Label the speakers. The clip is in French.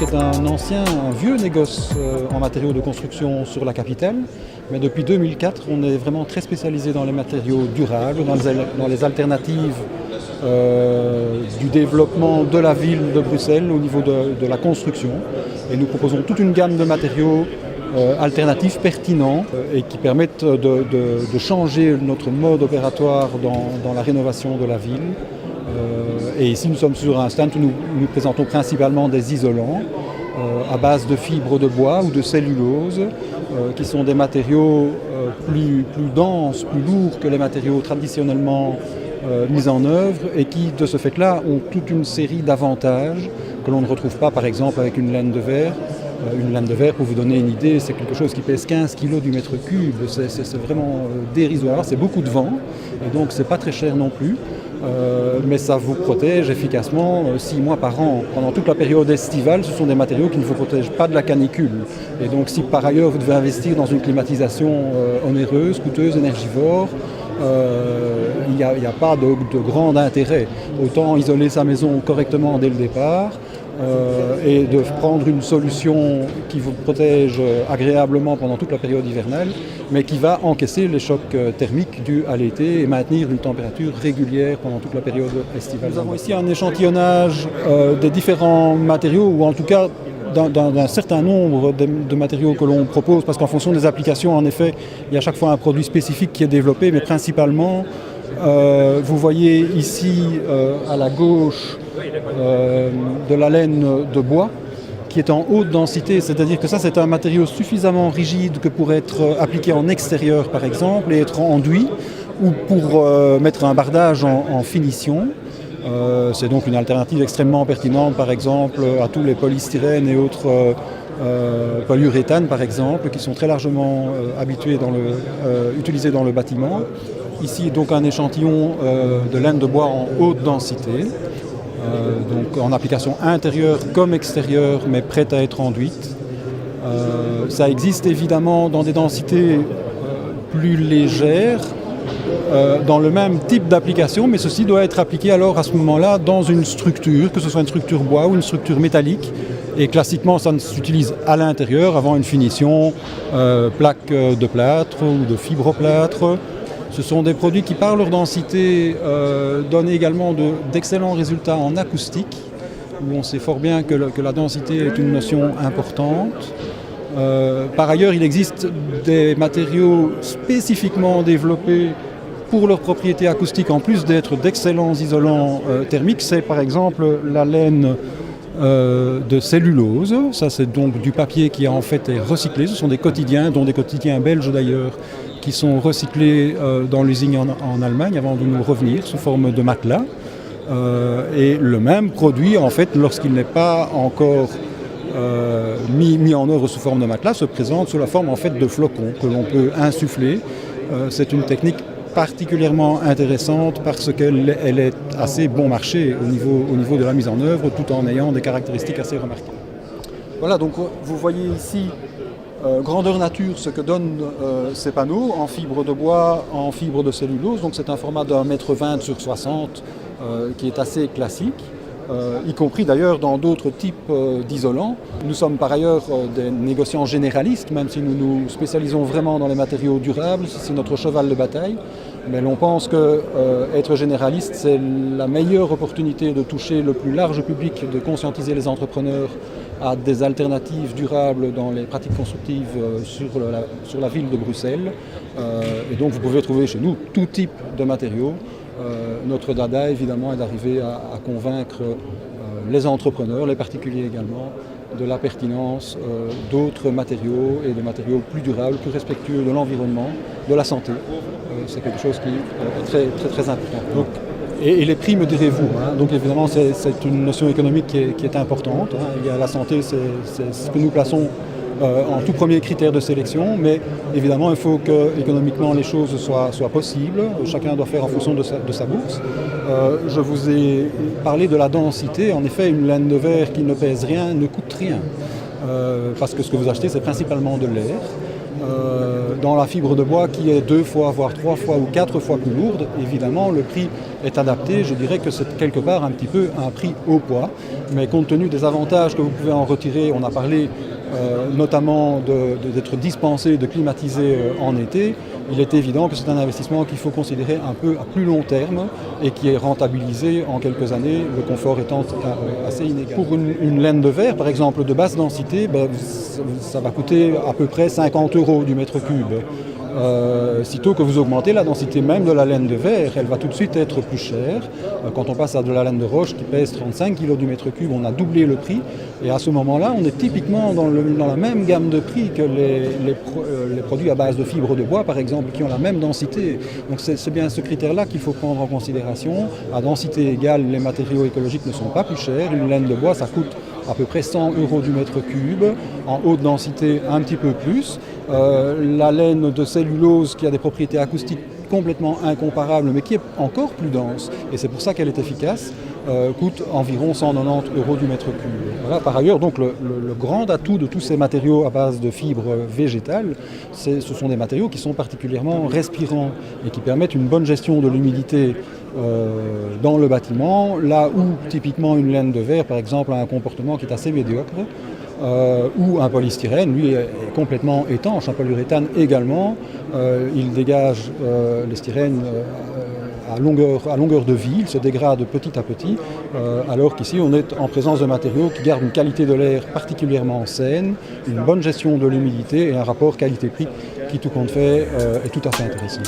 Speaker 1: Tech est un vieux négoce en matériaux de construction sur la capitale. Mais depuis 2004, on est vraiment très spécialisé dans les matériaux durables, dans les alternatives du développement de la ville de Bruxelles au niveau de la construction. Et nous proposons toute une gamme de matériaux alternatifs pertinents et qui permettent de changer notre mode opératoire dans la rénovation de la ville. Et ici, nous sommes sur un stand où nous présentons principalement des isolants à base de fibres de bois ou de cellulose, qui sont des matériaux plus denses, plus lourds que les matériaux traditionnellement mis en œuvre et qui, de ce fait-là, ont toute une série d'avantages que l'on ne retrouve pas, par exemple, avec une laine de verre. Une laine de verre, pour vous donner une idée, c'est quelque chose qui pèse 15 kg du mètre cube. C'est vraiment dérisoire, c'est beaucoup de vent, et donc c'est pas très cher non plus. Mais ça vous protège efficacement 6 mois par an. Pendant toute la période estivale, ce sont des matériaux qui ne vous protègent pas de la canicule. Et donc si par ailleurs vous devez investir dans une climatisation onéreuse, coûteuse, énergivore, il n'y a pas de grand intérêt. Autant isoler sa maison correctement dès le départ et de prendre une solution qui vous protège agréablement pendant toute la période hivernale, mais qui va encaisser les chocs thermiques dus à l'été et maintenir une température régulière pendant toute la période estivale. Nous avons ici un échantillonnage des différents matériaux, ou en tout cas d'un certain nombre de matériaux que l'on propose, parce qu'en fonction des applications, en effet, il y a à chaque fois un produit spécifique qui est développé, mais principalement, vous voyez ici à la gauche de la laine de bois qui est en haute densité, c'est-à-dire que ça c'est un matériau suffisamment rigide que pour être appliqué en extérieur par exemple et être enduit, ou pour mettre un bardage en finition. C'est donc une alternative extrêmement pertinente par exemple à tous les polystyrènes et autres polyuréthanes par exemple, qui sont très largement utilisés dans le bâtiment. Ici donc un échantillon de laine de bois en haute densité, donc en application intérieure comme extérieure, mais prête à être enduite. Ça existe évidemment dans des densités plus légères, dans le même type d'application, mais ceci doit être appliqué alors à ce moment-là dans une structure, que ce soit une structure bois ou une structure métallique. Et classiquement, ça s'utilise à l'intérieur avant une finition, plaque de plâtre ou de fibroplâtre. Ce sont des produits qui, par leur densité, donnent également d'excellents résultats en acoustique, où on sait fort bien que la densité est une notion importante. Par ailleurs, il existe des matériaux spécifiquement développés pour leurs propriétés acoustiques, en plus d'être d'excellents isolants thermiques. C'est par exemple la laine de cellulose. Ça, c'est donc du papier qui en fait est recyclé. Ce sont des quotidiens, dont des quotidiens belges d'ailleurs, qui sont recyclés dans l'usine en Allemagne avant de nous revenir sous forme de matelas. Et le même produit, en fait, lorsqu'il n'est pas encore mis en œuvre sous forme de matelas, se présente sous la forme en fait de flocons que l'on peut insuffler. C'est une technique particulièrement intéressante parce qu'elle est assez bon marché au niveau de la mise en œuvre, tout en ayant des caractéristiques assez remarquables. Voilà, donc vous voyez ici grandeur nature ce que donnent ces panneaux en fibre de bois, en fibre de cellulose. Donc c'est un format d'1,20 m sur 60 qui est assez classique. Y compris d'ailleurs dans d'autres types d'isolants. Nous sommes par ailleurs des négociants généralistes, même si nous nous spécialisons vraiment dans les matériaux durables, c'est notre cheval de bataille. Mais l'on pense qu'être généraliste, c'est la meilleure opportunité de toucher le plus large public, de conscientiser les entrepreneurs à des alternatives durables dans les pratiques constructives sur la ville de Bruxelles. Et donc vous pouvez trouver chez nous tout type de matériaux. Notre dada, évidemment, est d'arriver à convaincre les entrepreneurs, les particuliers également, de la pertinence d'autres matériaux et de matériaux plus durables, plus respectueux de l'environnement, de la santé. C'est quelque chose qui est très, très, très important. Donc, et les prix, me direz-vous. Donc évidemment, c'est une notion économique qui est importante. Il y a la santé, c'est ce que nous plaçons en tout premier critère de sélection, mais évidemment il faut que économiquement les choses soient possibles, chacun doit faire en fonction de sa bourse. Je vous ai parlé de la densité, en effet une laine de verre qui ne pèse rien ne coûte rien, parce que ce que vous achetez c'est principalement de l'air. dans la fibre de bois qui est 2 fois, voire 3 fois ou 4 fois plus lourde, évidemment le prix est adapté. Je dirais que c'est quelque part un petit peu un prix au poids, mais compte tenu des avantages que vous pouvez en retirer, on a parlé notamment d'être dispensé de climatiser en été, il est évident que c'est un investissement qu'il faut considérer un peu à plus long terme et qui est rentabilisé en quelques années, le confort étant assez inégal. Pour une laine de verre, par exemple, de basse densité, ça va coûter à peu près 50 € du mètre cube. Sitôt que vous augmentez la densité même de la laine de verre, elle va tout de suite être plus chère. Quand on passe à de la laine de roche qui pèse 35 kg du mètre cube, on a doublé le prix. Et à ce moment-là, on est typiquement dans la même gamme de prix que les produits à base de fibres de bois, par exemple, qui ont la même densité. Donc c'est bien ce critère-là qu'il faut prendre en considération. À densité égale, les matériaux écologiques ne sont pas plus chers. Une laine de bois, ça coûte à peu près 100 € du mètre cube. En haute densité, un petit peu plus. La laine de cellulose qui a des propriétés acoustiques complètement incomparables mais qui est encore plus dense et c'est pour ça qu'elle est efficace, coûte environ 190 € du mètre cube. Voilà. Par ailleurs, donc, le grand atout de tous ces matériaux à base de fibres végétales, ce sont des matériaux qui sont particulièrement respirants et qui permettent une bonne gestion de l'humidité dans le bâtiment, là où typiquement une laine de verre par exemple a un comportement qui est assez médiocre. Ou un polystyrène, lui est complètement étanche, un polyuréthane également, il dégage le styrène à longueur de vie, il se dégrade petit à petit, alors qu'ici on est en présence de matériaux qui gardent une qualité de l'air particulièrement saine, une bonne gestion de l'humidité et un rapport qualité-prix qui tout compte fait est tout à fait intéressant.